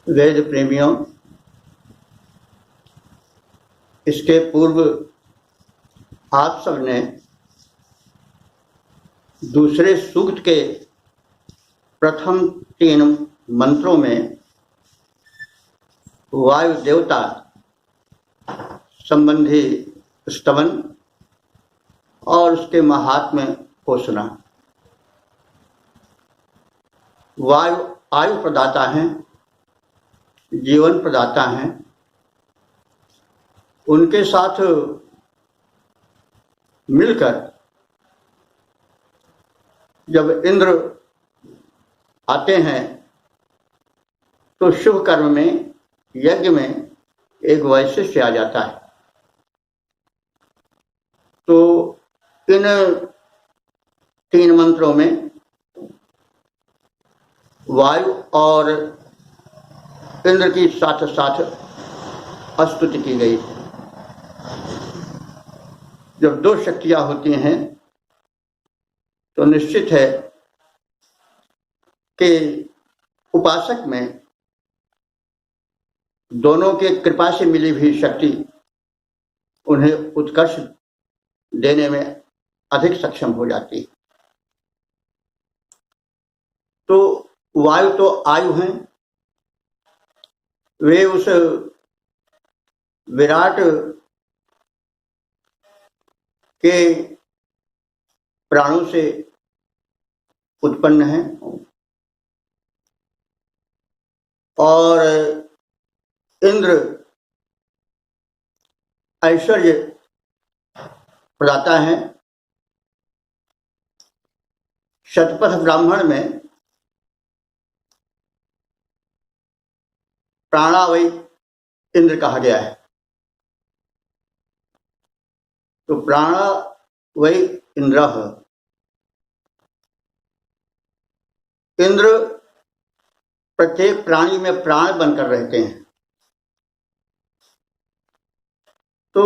वेद प्रेमियों, इसके पूर्व आप सबने दूसरे सूक्त के प्रथम 3 मंत्रों में वायु देवता संबंधी स्तवन और उसके महात्म्य को सुना। वायु आयु प्रदाता हैं, जीवन प्रदाता हैं। उनके साथ मिलकर जब इंद्र आते हैं तो शुभ कर्म में, यज्ञ में एक वैशिष्ट्य आ जाता है। तो इन 3 मंत्रों में वायु और इंद्र की साथ साथ स्तुति की गई। जब 2 शक्तियां होती हैं तो निश्चित है कि उपासक में दोनों के कृपा से मिली हुई शक्ति उन्हें उत्कर्ष देने में अधिक सक्षम हो जाती है। तो वायु तो आयु हैं, वे उस विराट के प्राणों से उत्पन्न हैं और इंद्र ऐश्वर्य प्रदाता है। शतपथ ब्राह्मण में प्राणावै इंद्र कहा गया है। तो प्राणावै इंद्रः, इंद्र प्रत्येक प्राणी में प्राण बनकर रहते हैं। तो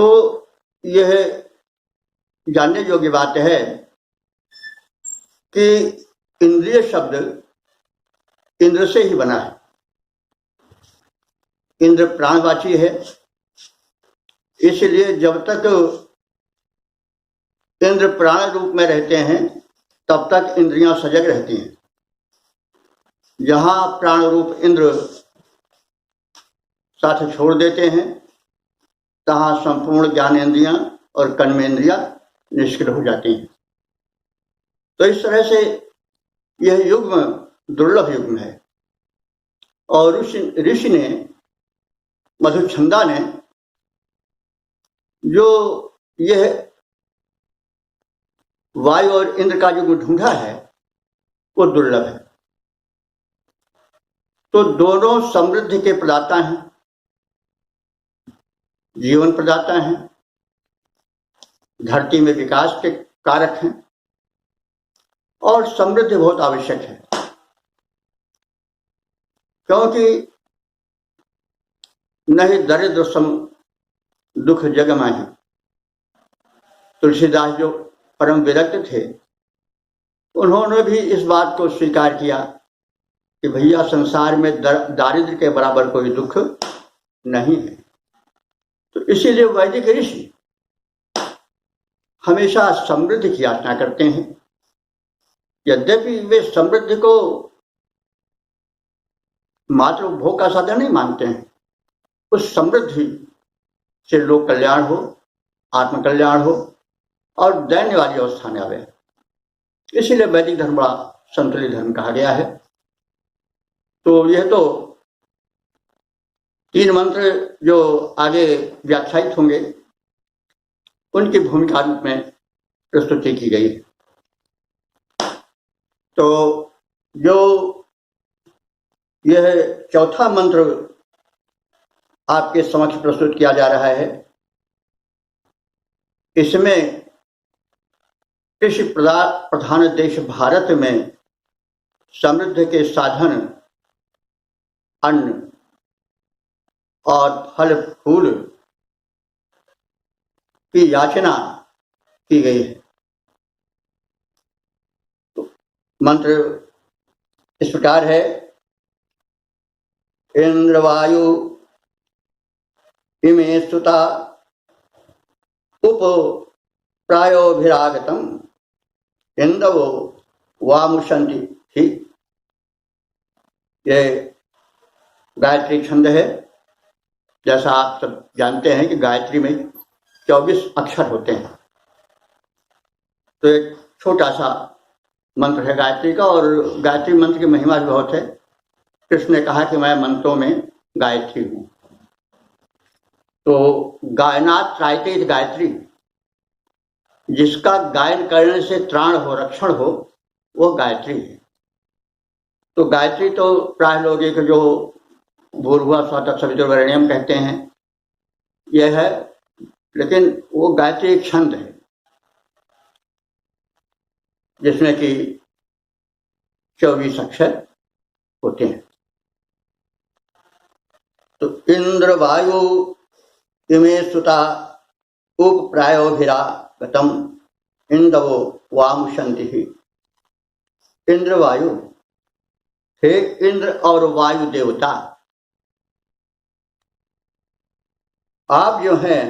यह जानने योग्य बात है कि इंद्रिय शब्द इंद्र से ही बना है। इंद्र प्राणवाची है, इसलिए जब तक इंद्र प्राण रूप में रहते हैं तब तक इंद्रियां सजग रहती हैं। जहां प्राण रूप इंद्र साथ छोड़ देते हैं तहां संपूर्ण ज्ञानेंद्रियां और कर्मेंद्रियां निष्क्रिय हो जाती हैं। तो इस तरह से यह युग्म दुर्लभ युग्म है। और ऋषि ने, मधुछंदा ने जो यह वायु और इंद्र का युग्म ढूंढा है वो दुर्लभ है। तो दोनों समृद्धि के प्रदाता हैं, जीवन प्रदाता हैं, धरती में विकास के कारक हैं और समृद्धि बहुत आवश्यक है। क्योंकि नहीं दरिद्र सम दुख जग माही। तुलसीदास जो परम विरक्त थे, उन्होंने भी इस बात को स्वीकार किया कि भैया संसार में दारिद्र्य के बराबर कोई दुख नहीं है। तो इसीलिए वैदिक ऋषि हमेशा समृद्धि की याचना करते हैं। यद्यपि वे समृद्धि को मात्र उपभोग का साधन नहीं मानते हैं, उस समृद्धि से लोक कल्याण हो, आत्मकल्याण हो और दैन्य वाली अवस्था में आवे। इसीलिए वैदिक धर्म बड़ा संतुलित धर्म कहा गया है। तो यह तो 3 मंत्र जो आगे व्याख्यायित होंगे उनकी भूमिका रूप में प्रस्तुति की गई है। तो जो यह चौथा मंत्र आपके समक्ष प्रस्तुत किया जा रहा है, इसमें कृषि प्रधान देश भारत में समृद्धि के साधन अन्न और फल फूल की याचना की गई है। तो मंत्र इस प्रकार है इंद्रवायु इमे सुता उप प्रायोभिरागतम इंदवो वामुशंति ही। ये गायत्री छंद है। जैसा आप सब जानते हैं कि गायत्री में 24 अक्षर होते हैं, तो एक छोटा सा मंत्र है गायत्री का, और गायत्री मंत्र की महिमा भी बहुत है। कृष्ण ने कहा कि मैं मंत्रों में गायत्री हूं। तो गायनात् त्रायते गायत्री, जिसका गायन करने से त्राण हो, रक्षण हो, वो गायत्री है। तो गायत्री तो प्राय लोग एक जो भूर्भुवः स्वः तत्सवितुर्वरेण्यम कहते हैं, यह है, लेकिन वो गायत्री एक छंद है जिसमें कि 24 अक्षर होते हैं। तो इंद्र वायु इमे सुता उप प्रायोभिरागतम इंदवो वामुशंति ही। इंद्र वायु, हे इंद्र और वायु देवता, आप जो हैं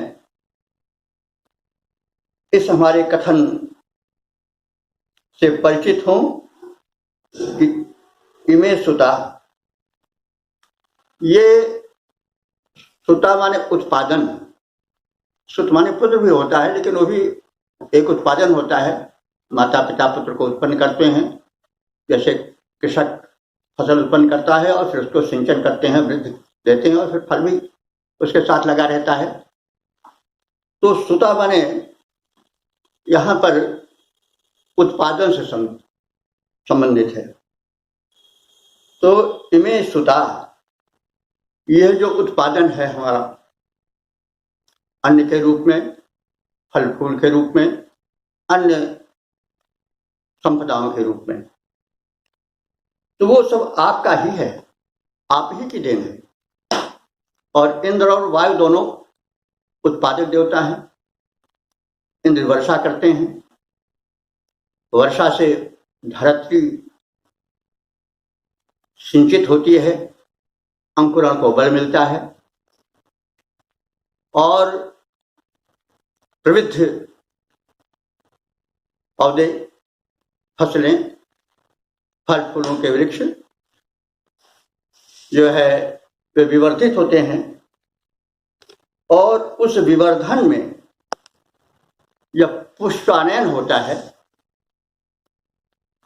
इस हमारे कथन से परिचित हों कि इमे सुता, ये सुता माने उत्पादन, सुत माने पुत्र भी होता है, लेकिन वो भी एक उत्पादन होता है। माता पिता पुत्र को उत्पन्न करते हैं, जैसे कृषक फसल उत्पन्न करता है और फिर उसको सिंचन करते हैं, वृद्धि देते हैं, और फिर फल भी उसके साथ लगा रहता है। तो सुता माने यहाँ पर उत्पादन से संबंधित है। तो इमे सुता, यह जो उत्पादन है हमारा अन्न के रूप में, फल फूल के रूप में, अन्य संपदाओं के रूप में, तो वो सब आपका ही है, आप ही की देन है। और इंद्र और वायु दोनों उत्पादक देवता हैं। इंद्र वर्षा करते हैं, वर्षा से धरती सिंचित होती है, अंकुरण को बल मिलता है, और प्रविध पौधे, फसलें, फल फूलों के वृक्ष जो है वे विवर्धित होते हैं। और उस विवर्धन में जब पुष्पानयन होता है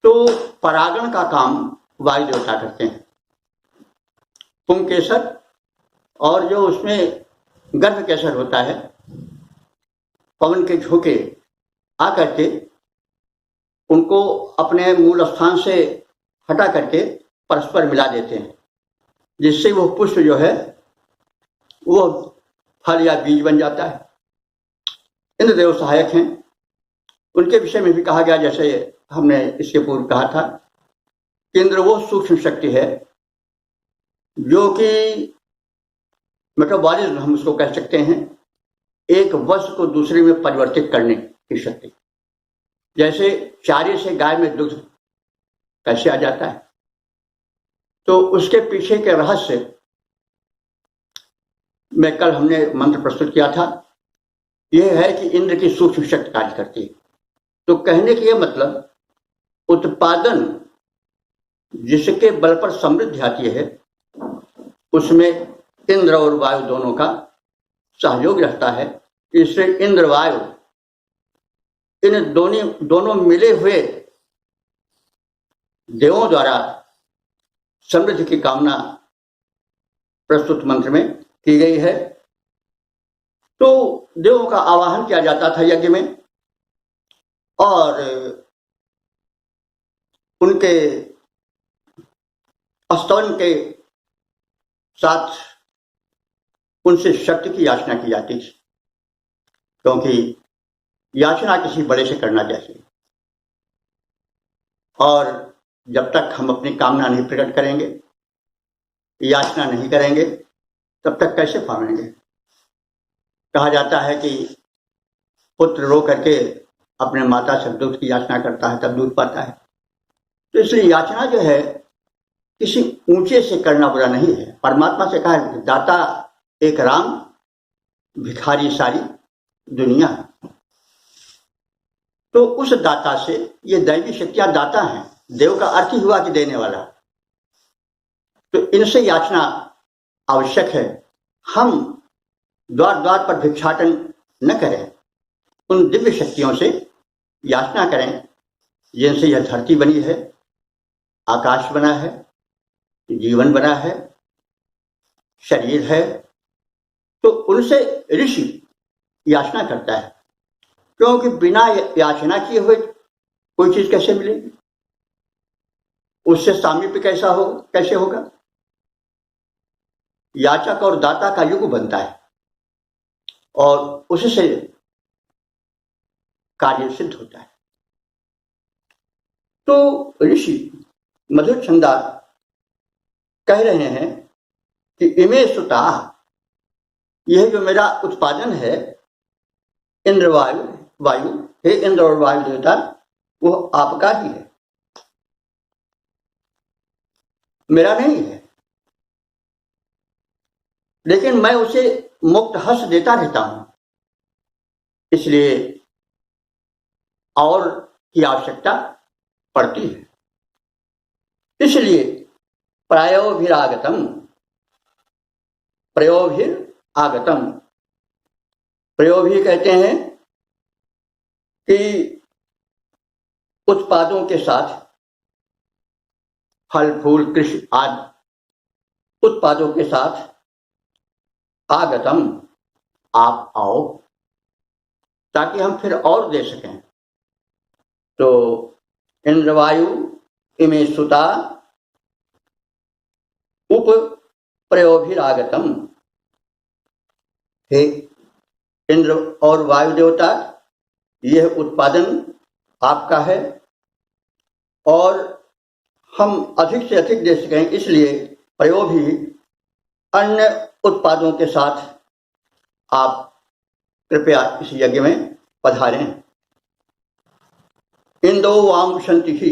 तो परागण का काम वायु देवता करते हैं। पुंकेसर और जो उसमें गर्भ केसर होता है, पवन के झोंके आकर के उनको अपने मूल स्थान से हटा करके परस्पर मिला देते हैं, जिससे वो पुष्प जो है वो फल या बीज बन जाता है। इंद्रदेव सहायक हैं, उनके विषय में भी कहा गया, जैसे हमने इसके पूर्व कहा था, कि इंद्र वो सूक्ष्म शक्ति है जो कि मेटाबॉलिज्म हम उसको कह सकते हैं, एक वस्तु को दूसरे में परिवर्तित करने की शक्ति। जैसे चारे से गाय में दुग्ध कैसे आ जाता है, तो उसके पीछे के रहस्य में कल हमने मंत्र प्रस्तुत किया था। यह है कि इंद्र की सूक्ष्म शक्ति कार्य करती है। तो कहने के मतलब उत्पादन जिसके बल पर समृद्धि आती है, उसमें इंद्र और वायु दोनों का सहयोग रहता है। इससे इंद्र वायु इन दोनों मिले हुए देवों द्वारा समृद्धि की कामना प्रस्तुत मंत्र में की गई है। तो देवों का आवाहन किया जाता था यज्ञ में, और उनके स्तवन के साथ उनसे शक्ति की याचना की जाती थी, क्योंकि याचना किसी बड़े से करना चाहिए। और जब तक हम अपनी कामना नहीं प्रकट करेंगे, याचना नहीं करेंगे, तब तक कैसे पाएंगे। कहा जाता है कि पुत्र रो करके अपने माता से दूध की याचना करता है, तब दूध पाता है। तो इसलिए याचना जो है किसी ऊंचे से करना बुरा नहीं है। परमात्मा से कहा है दाता एक राम, भिखारी सारी दुनिया। तो उस दाता से, ये दैवी शक्तियां दाता हैं, देव का अर्थ ही हुआ कि देने वाला, तो इनसे याचना आवश्यक है। हम द्वार द्वार पर भिक्षाटन न करें, उन दिव्य शक्तियों से याचना करें जिनसे यह धरती बनी है, आकाश बना है, जीवन बना है, शरीर है। तो उनसे ऋषि याचना करता है, क्योंकि बिना याचना किए हुए कोई चीज कैसे मिलेगी, उससे सामीप्य कैसे होगा। याचक और दाता का युग बनता है और उससे कार्य सिद्ध होता है। तो ऋषि मधुर छंदा कह रहे हैं कि इमे सुता, यह जो मेरा उत्पादन है, इंद्र वायु, हे इंद्र और वायु देवता, वो आपका ही है, मेरा नहीं है। लेकिन मैं उसे मुक्त हस्त देता रहता हूं, इसलिए और की आवश्यकता पड़ती है। इसलिए प्रायोभिरागतम, प्रयोभी कहते हैं कि उत्पादों के साथ, फल फूल कृषि आदि उत्पादों के साथ, आगतम, आप आओ ताकि हम फिर और दे सकें। तो इंद्रवायु इमे सुता उप प्रयोभिरागतम, हे इंद्र और वायु देवता, यह उत्पादन आपका है और हम अधिक से अधिक दे सकें, इसलिए प्रयोभी, अन्य उत्पादों के साथ आप कृपया इस यज्ञ में पधारें। इंदवो वाम उशंति ही,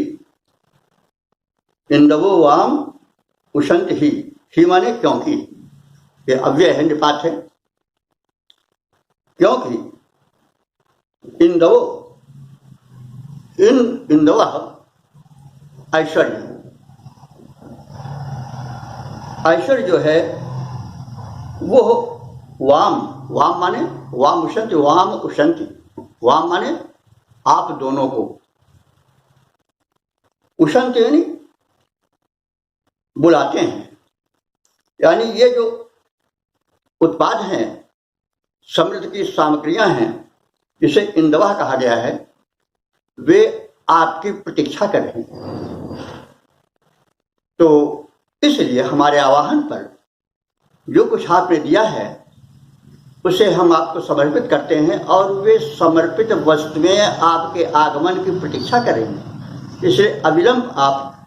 इंदवो वाम उशंति ही माने क्योंकि, ये अव्यय है, निपात है। क्योंकि इंदवो, इंदव ऐश्वर्य, ऐश्वर्य जो है वो वाम माने वाम उशंति, वाम माने आप दोनों को, उशंति यानी बुलाते हैं। यानी ये जो उत्पाद हैं, समृद्ध की सामग्रियां हैं, जिसे इंदवा कहा गया है, वे आपकी प्रतीक्षा कर रहे हैं। तो इसलिए हमारे आवाहन पर जो कुछ आपने दिया है उसे हम आपको समर्पित करते हैं और वे समर्पित वस्तुएं आपके आगमन की प्रतीक्षा करेंगे। इसलिए अविलंब आप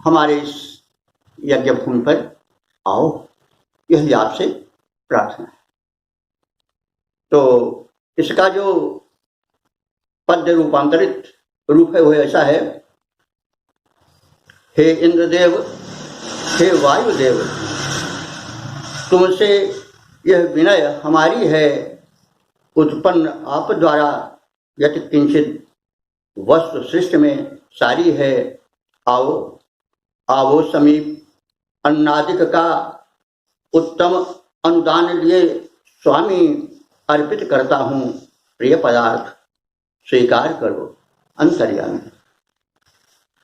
हमारे इस यज्ञ भूमि पर आओ, यही आपसे प्रार्थना है। तो इसका जो पद्य रूपांतरित रूप है वो ऐसा है, हे इंद्रदेव, हे वायुदेव, तुमसे यह विनय हमारी है, उत्पन्न आप द्वारा यत किंचित वस्तु सृष्टि में सारी है। आओ समीप, अन्नादिक का उत्तम अनुदान लिए स्वामी अर्पित करता हूँ, प्रिय पदार्थ स्वीकार करो अंतर्यामी।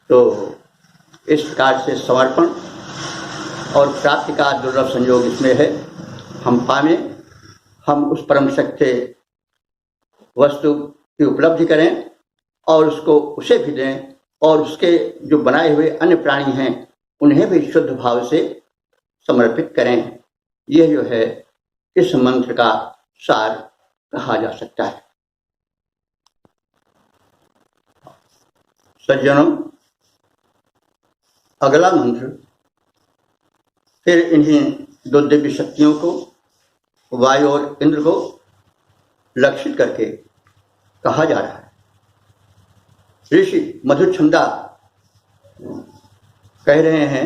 तो इस प्रकार से समर्पण और प्राप्ति का दुर्लभ संयोग इसमें है। हम पावे, हम उस परम शक्ति वस्तु की उपलब्धि करें और उसको उसे भी दें, और उसके जो बनाए हुए अन्य प्राणी हैं उन्हें भी शुद्ध भाव से समर्पित करें। यह जो है इस मंत्र का सार कहा जा सकता है। सज्जनों, अगला मंत्र फिर इन्हीं दो दिव्य शक्तियों को, वायु और इंद्र को लक्षित करके कहा जा रहा है। ऋषि मधुर छंदा कह रहे हैं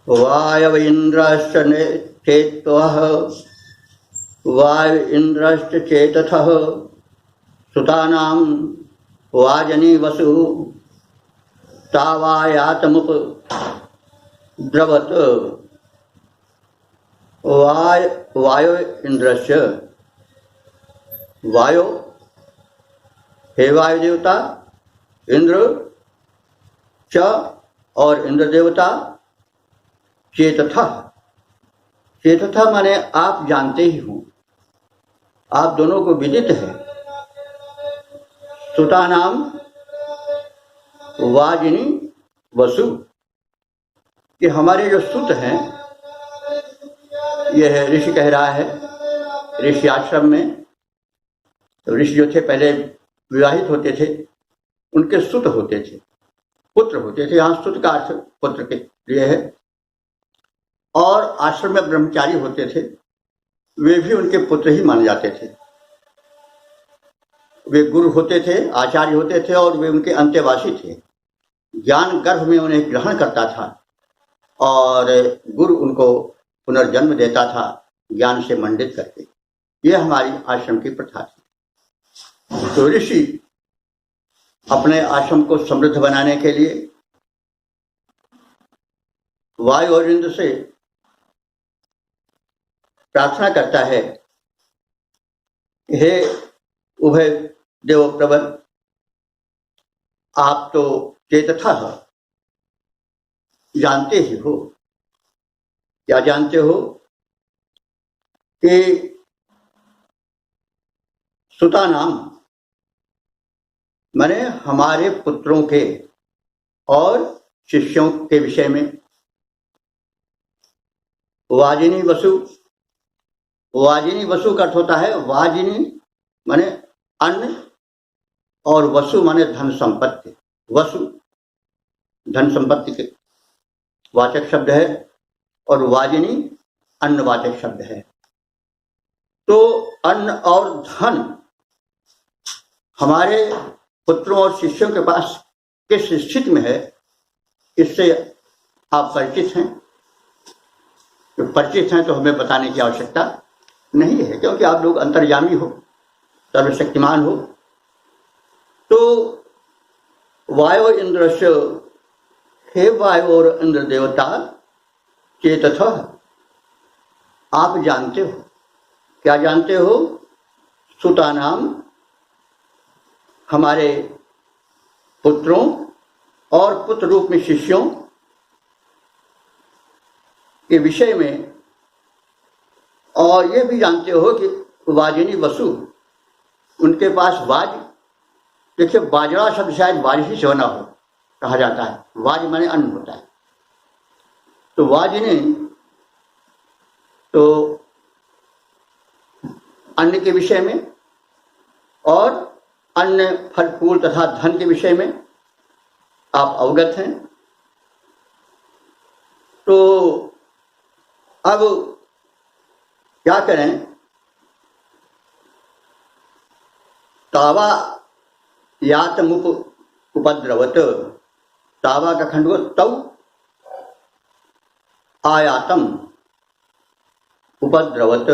वायव इंद्रश्च चेत्वः वायु इंद्रश्च चेतथः सुतानां वाजनी वसु तावायातमुप द्रवत। वायु इंद्रश्च, वायु हे वायु देवता, इंद्र च और इंद्र देवता, चेतथा, चेतथा माने आप जानते ही हो, आप दोनों को विदित है। सुतानाम वाजिनी वसु, कि हमारे जो सुत हैं, यह ऋषि कह रहा है, ऋषि आश्रम में तो ऋषि जो थे पहले विवाहित होते थे, उनके सुत होते थे, पुत्र होते थे। यहाँ सुत का अर्थ पुत्र के लिए है। और आश्रम में ब्रह्मचारी होते थे, वे भी उनके पुत्र ही माने जाते थे। वे गुरु होते थे, आचार्य होते थे और वे उनके अंत्यवासी थे। ज्ञान गर्भ में उन्हें ग्रहण करता था और गुरु उनको पुनर्जन्म देता था ज्ञान से मंडित करके। यह हमारी आश्रम की प्रथा थी। तो ऋषि अपने आश्रम को समृद्ध बनाने के लिए वायु और इंद्र से प्रार्थना करता है, हे उभय देव प्रवर, आप तो चेतथा जानते ही हो। क्या जानते हो? कि सुता नाम माने हमारे पुत्रों के और शिष्यों के विषय में। वाजिनी वसु, वाजिनी वसु का अर्थ होता है, वाजिनी माने अन्न और वसु माने धन संपत्ति। वसु धन संपत्ति के वाचक शब्द है और वाजिनी अन्नवाचक शब्द है। तो अन्न और धन हमारे पुत्रों और शिष्यों के पास किस स्थिति में है, इससे आप परिचित हैं। तो परिचित हैं तो हमें बताने की आवश्यकता नहीं है, क्योंकि आप लोग अंतर्यामी हो, सर्वशक्तिमान हो। तो वायु इंद्रश्च, हे वायु और इंद्र देवता, चेतथ, आप जानते हो। क्या जानते हो? सुता नाम हमारे पुत्रों और पुत्र रूप में शिष्यों के विषय में, और ये भी जानते हो कि वाजिनी वसु, उनके पास वाज, देखिए बाजरा शब्द शायद बारिश ही से बना हो, कहा जाता है। वाज माने अन्न होता है। तो वाजिनी तो अन्न के विषय में और अन्य फल फूल तथा धन के विषय में आप अवगत हैं। तो अब क्या करें? तावा यातमुप उपद्रवत, तावा का खंड हो तव आयातम उपद्रवत।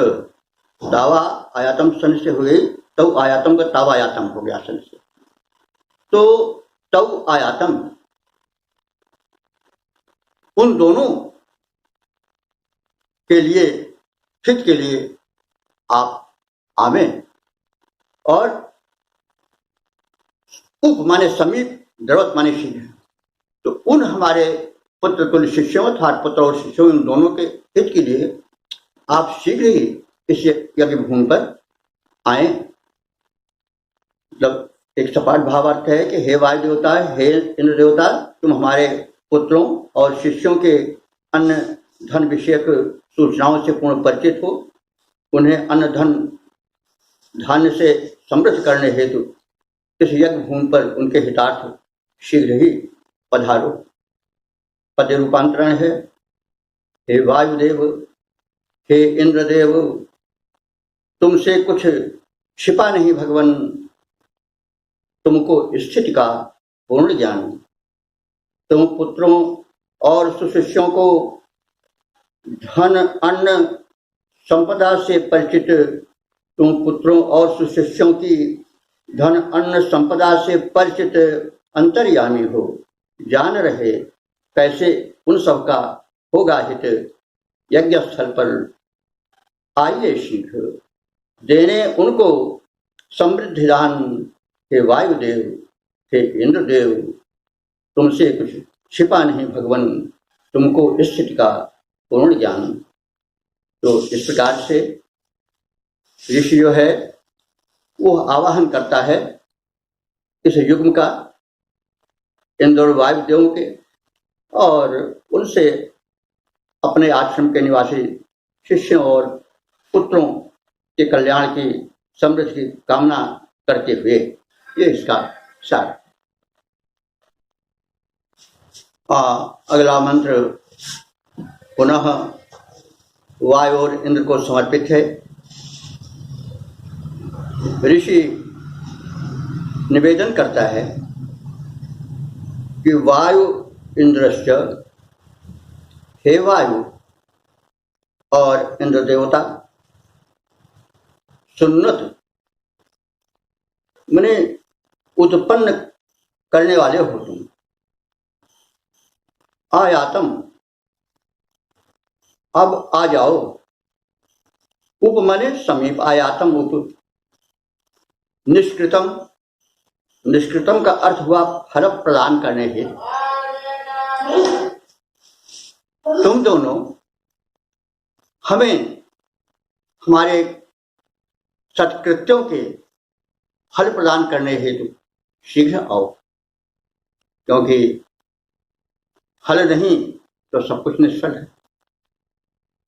तावा आयातम सन से हुए, तव आयातम का तावायातम हो गया सन से। तो तव आयातम, उन दोनों के लिए, हित के लिए आप आवें। और उप माने समीप, द्रवत माने शीघ्र। तो उन हमारे पुत्र तुल्य शिष्यों अर्थात पुत्र और शिष्यों, इन दोनों के हित के लिए आप शीघ्र ही इस यज्ञ भूमि पर आए। मतलब एक सपाट भावार्थ है कि हे वायु देवता, हे इंद्र देवता, तुम हमारे पुत्रों और शिष्यों के अन्य धन विषयक सूचनाओं से पूर्ण परिचित हो। उन्हें अन्न धन धान्य से समृद्ध करने हेतु इस यज्ञ भूमि पर उनके हितार्थ शीघ्र ही पधारो। पद रूपांतरण है, हे वायुदेव, हे इंद्रदेव, तुमसे कुछ छिपा नहीं भगवन, तुमको स्थिति का पूर्ण ज्ञान। तुम पुत्रों और सुशिष्यों को धन अन्न संपदा से परिचित तुम पुत्रों और सुशिष्यों की धन अन्न संपदा से परिचित अंतर्यामी हो, जान रहे कैसे उन सब का होगा हित। यज्ञ स्थल पर आइए शीघ्र, देने उनको समृद्धि दान। हे वायुदेव, हे इंद्रदेव, तुमसे कुछ छिपा नहीं भगवन, तुमको इस स्थिति का पूर्ण ज्ञान। तो इस प्रकार से ऋषि जो है वो आवाहन करता है इस युग्म का इंद्र और वायुदेवों के, और उनसे अपने आश्रम के निवासी शिष्यों और पुत्रों के कल्याण की समृद्धि की कामना करते हुए ये इसका सार। अगला मंत्र पुनः वायु और इंद्र को समर्पित है। ऋषि निवेदन करता है कि वायु इंद्रश्च, हे वायु और इंद्र देवता, सुन्नत माने उत्पन्न करने वाले हो तुम। आयातम, अब आ जाओ। उप माने समीप, आयातम उप। निष्कृतम, निष्कृतम का अर्थ हुआ फल प्रदान करने के। तुम दोनों हमें हमारे सत्कृत्यों के फल प्रदान करने हेतु शीघ्र आओ, क्योंकि फल नहीं तो सब कुछ निष्फल है।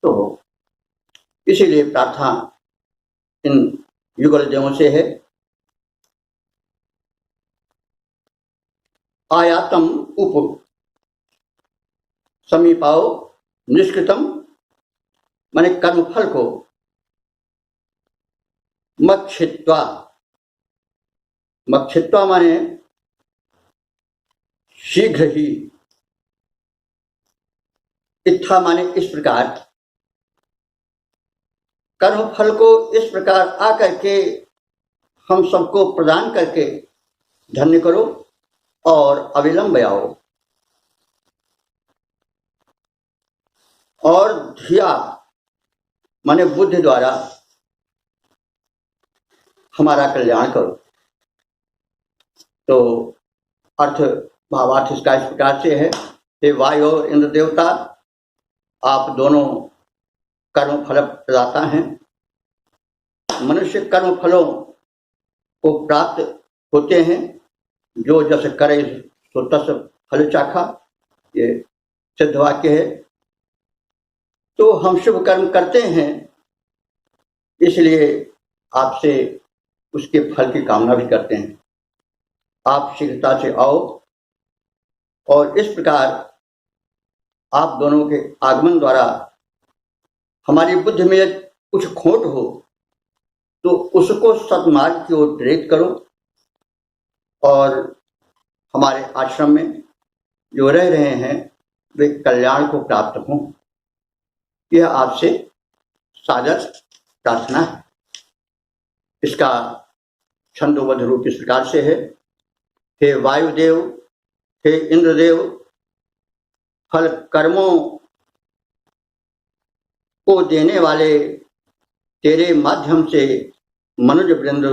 तो इसीलिए प्रार्थना इन युगल देवों से है। आयातम उप, समीपाओ, निष्कृतम माने कर्मफल को, मक्षित्वा, मक्षित्वा माने शीघ्र ही, इच्छा माने इस प्रकार, कर्मफल को इस प्रकार आकर के हम सबको प्रदान करके धन्य करो और अविलंब आओ। और धिया माने बुद्धि द्वारा हमारा कल्याण करो। तो अर्थ भावार्थ इसका इस प्रकार से है, हे वायु और इंद्र देवता, आप दोनों कर्म फल प्रदाता हैं। मनुष्य कर्म फलों को प्राप्त होते हैं, जो जस करे सो तस फल चाखा, ये सिद्ध वाक्य है। तो हम शुभ कर्म करते हैं, इसलिए आपसे उसके फल की कामना भी करते हैं। आप शीघ्रता से आओ। और इस प्रकार आप दोनों के आगमन द्वारा हमारी बुद्धि में कुछ खोट हो तो उसको सद्मार्ग की ओर प्रेरित करो, और हमारे आश्रम में जो रह रहे हैं वे कल्याण को प्राप्त हों, यह आपसे सादर प्रार्थना है। इसका छंदोबद्ध रूप इस प्रकार से है, हे वायुदेव, हे इंद्रदेव, फल कर्मों को देने वाले तेरे माध्यम से मनुज वृंद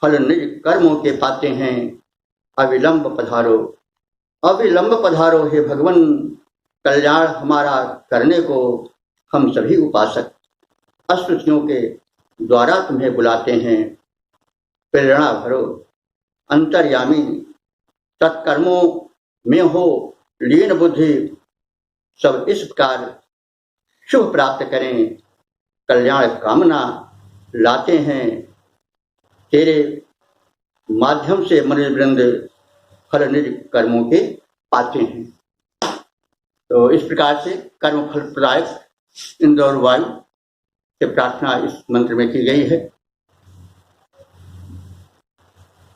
फल निज कर्मों के पाते हैं। अविलंब पधारो, अविलंब पधारो हे भगवन, कल्याण हमारा करने को हम सभी उपासक स्तुतियों के द्वारा तुम्हें बुलाते हैं। प्रेरणा भरो अंतर्यामी, तत्कर्मों में हो लीन बुद्धि, सब इस प्रकार शुभ प्राप्त करें। कल्याण कामना लाते हैं, तेरे माध्यम से मनुष्य वृंद फल निज कर्मों के पाते हैं। तो इस प्रकार से कर्म फल प्रदायक इंद्र और वायु से प्रार्थना इस मंत्र में की गई है।